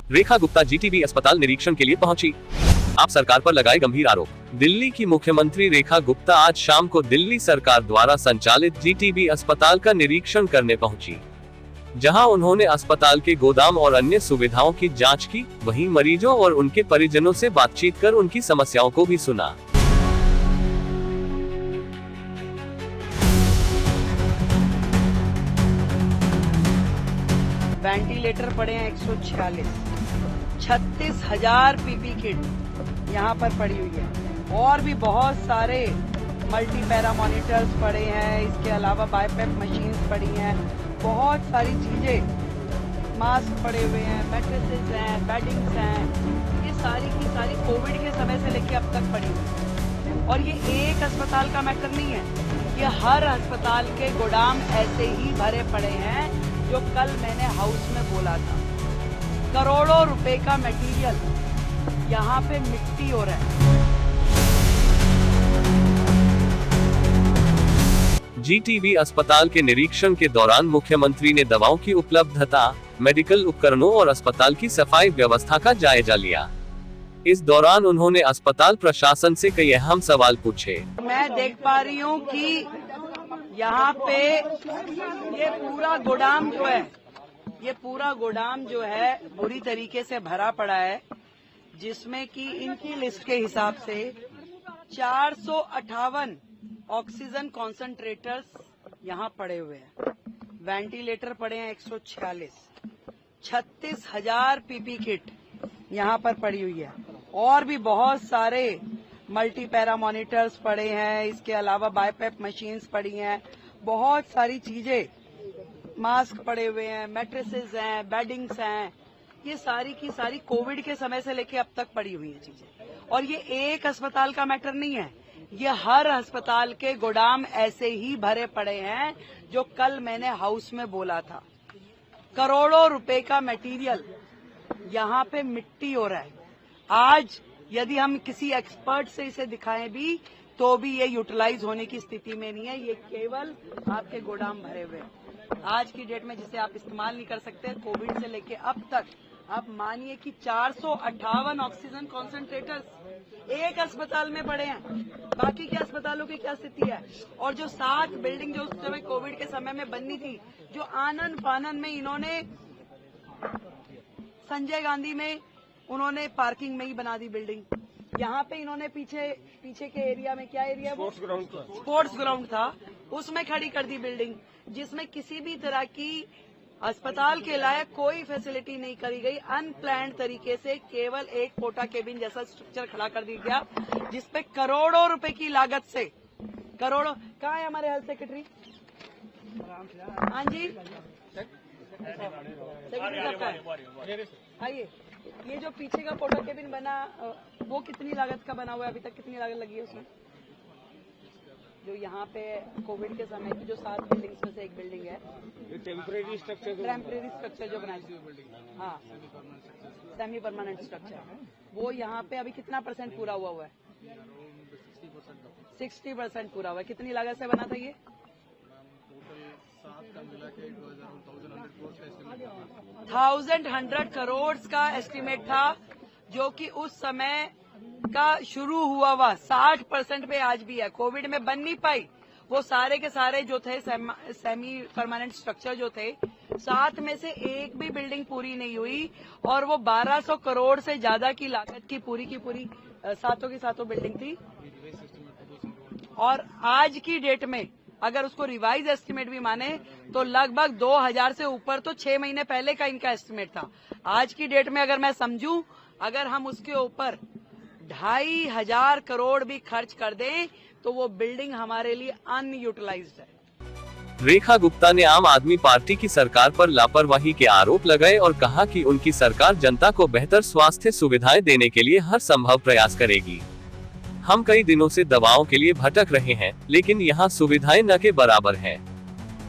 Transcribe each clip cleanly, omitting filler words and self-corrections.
Rekha Gupta GTB अस्पताल निरीक्षण के लिए पहुंची। आप सरकार पर लगाए गंभीर आरोप। दिल्ली की मुख्यमंत्री रेखा गुप्ता आज शाम को दिल्ली सरकार द्वारा संचालित जीटीबी अस्पताल का निरीक्षण करने पहुंची, जहां उन्होंने अस्पताल के गोदाम और अन्य सुविधाओं की जांच की। वहीं मरीजों और उनके परिजनों से बातचीत कर उनकी समस्याओं को भी सुना। वेंटिलेटर पड़े हैं 146, 36,000 पीपी किट यहाँ पर पड़ी हुई है और भी बहुत सारे मल्टी पैरा मॉनिटर्स पड़े हैं। इसके अलावा बाईपेप मशीन्स पड़ी हैं, बहुत सारी चीजें, मास्क पड़े हुए हैं, मैट्रेसेस हैं, बेडिंग्स हैं। ये सारी की सारी कोविड के समय से लेके अब तक पड़ी हुई है। और ये एक अस्पताल का मैटर नहीं है, ये हर अस्पताल के गोदाम ऐसे ही भरे पड़े हैं। जो कल मैंने हाउस में बोला था, करोड़ों रुपए का मटेरियल यहाँ पे मिट्टी हो रहा है। जीटीबी अस्पताल के निरीक्षण के दौरान मुख्यमंत्री ने दवाओं की उपलब्धता, मेडिकल उपकरणों और अस्पताल की सफाई व्यवस्था का जायजा लिया। इस दौरान उन्होंने अस्पताल प्रशासन से कई अहम सवाल पूछे। मैं देख पा रही हूँ कि यहाँ पे ये पूरा गोदाम जो है, ये पूरा गोदाम जो है बुरी तरीके से भरा पड़ा है, जिसमें कि इनकी लिस्ट के हिसाब से 458 ऑक्सीजन कॉन्सेंट्रेटर्स यहाँ पड़े हुए हैं। वेंटिलेटर पड़े हैं 146, 36,000 पीपी किट यहाँ पर पड़ी हुई है और भी बहुत सारे मल्टी पैरा मॉनिटर्स पड़े हैं। इसके अलावा बाईपेप मशीन्स पड़ी हैं, बहुत सारी चीजें, मास्क पड़े हुए हैं, मैट्रेसेस हैं, बेडिंग्स हैं। ये सारी की सारी कोविड के समय से लेके अब तक पड़ी हुई है चीजें। और ये एक अस्पताल का मैटर नहीं है, ये हर अस्पताल के गोदाम ऐसे ही भरे पड़े हैं। जो कल मैंने हाउस में बोला था, करोड़ों रुपए का मटेरियल यहाँ पे मिट्टी हो रहा है। आज यदि हम किसी एक्सपर्ट से इसे दिखाएं भी तो भी ये यूटिलाइज होने की स्थिति में नहीं है। ये केवल आपके गोदाम भरे हुए हैं आज की डेट में, जिसे आप इस्तेमाल नहीं कर सकते। कोविड से लेके अब तक आप मानिए कि 458 ऑक्सीजन कॉन्सेंट्रेटर्स एक अस्पताल में पड़े हैं। बाकी के अस्पतालों की क्या स्थिति है? और जो 7 बिल्डिंग जो उस समय कोविड के समय में बननी थी, जो आनन फानन में इन्होंने संजय गांधी में उन्होंने पार्किंग में ही बना दी बिल्डिंग। यहाँ पे इन्होंने पीछे के एरिया में, क्या एरिया, स्पोर्ट्स ग्राउंड था, उसमें खड़ी कर दी बिल्डिंग, जिसमें किसी भी तरह की अस्पताल के लायक कोई फैसिलिटी नहीं करी गई। अनप्लान्ड तरीके से केवल एक पोटा केबिन जैसा स्ट्रक्चर खड़ा कर दिया गया, जिसपे करोड़ों रुपए की लागत से, करोड़ों। कहाँ है हमारे हेल्थ सेक्रेटरी? हाँ जी, आइए। ये जो पीछे का पोटा केबिन बना, वो कितनी लागत का बना हुआ है? अभी तक कितनी लागत लगी है उसमें? जो यहाँ पे कोविड के समय की जो 7 बिल्डिंग्स में से एक बिल्डिंग है, टेम्परेरी स्ट्रक्चर जो बनाया, हाँ, सेमी परमानेंट स्ट्रक्चर, वो यहाँ पे अभी कितना % पूरा हुआ है? 60% पूरा हुआ है। कितनी लागत से बना था ये? 1,100 करोड़ का एस्टिमेट था, जो कि उस समय का शुरू हुआ 60% पे आज भी है। कोविड में बन नहीं पाई। वो सारे के सारे जो थे सेमी परमानेंट स्ट्रक्चर जो थे, 7 में से एक भी बिल्डिंग पूरी नहीं हुई और वो 1200 करोड़ से ज्यादा की लागत की पूरी 7 बिल्डिंग थी। और आज की डेट में अगर उसको रिवाइज एस्टिमेट भी माने तो लगभग 2000 से ऊपर तो 6 महीने पहले का इनका एस्टिमेट था। आज की डेट में अगर मैं समझूं, अगर हम उसके ऊपर 2,500 करोड़ भी खर्च कर दें तो वो बिल्डिंग हमारे लिए अनयूटिलाइज्ड है। रेखा गुप्ता ने आम आदमी पार्टी की सरकार पर लापरवाही के आरोप लगाए और कहा कि उनकी सरकार जनता को बेहतर स्वास्थ्य सुविधाएं देने के लिए हर संभव प्रयास करेगी। हम कई दिनों से दवाओं के लिए भटक रहे हैं, लेकिन यहाँ सुविधाएं न के बराबर हैं।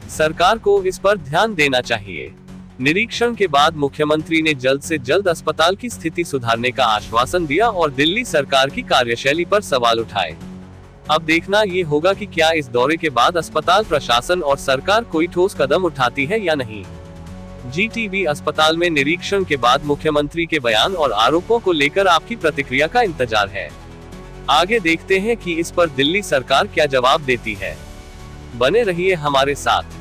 सरकार को इस पर ध्यान देना चाहिए। निरीक्षण के बाद मुख्यमंत्री ने जल्द से जल्द अस्पताल की स्थिति सुधारने का आश्वासन दिया और दिल्ली सरकार की कार्यशैली पर सवाल उठाए। अब देखना ये होगा कि क्या इस दौरे के बाद अस्पताल प्रशासन और सरकार कोई ठोस कदम उठाती है या नहीं। जीटीबी अस्पताल में निरीक्षण के बाद मुख्यमंत्री के बयान और आरोपों को लेकर आपकी प्रतिक्रिया का इंतजार है। आगे देखते हैं कि इस पर दिल्ली सरकार क्या जवाब देती है। बने रहिए हमारे साथ।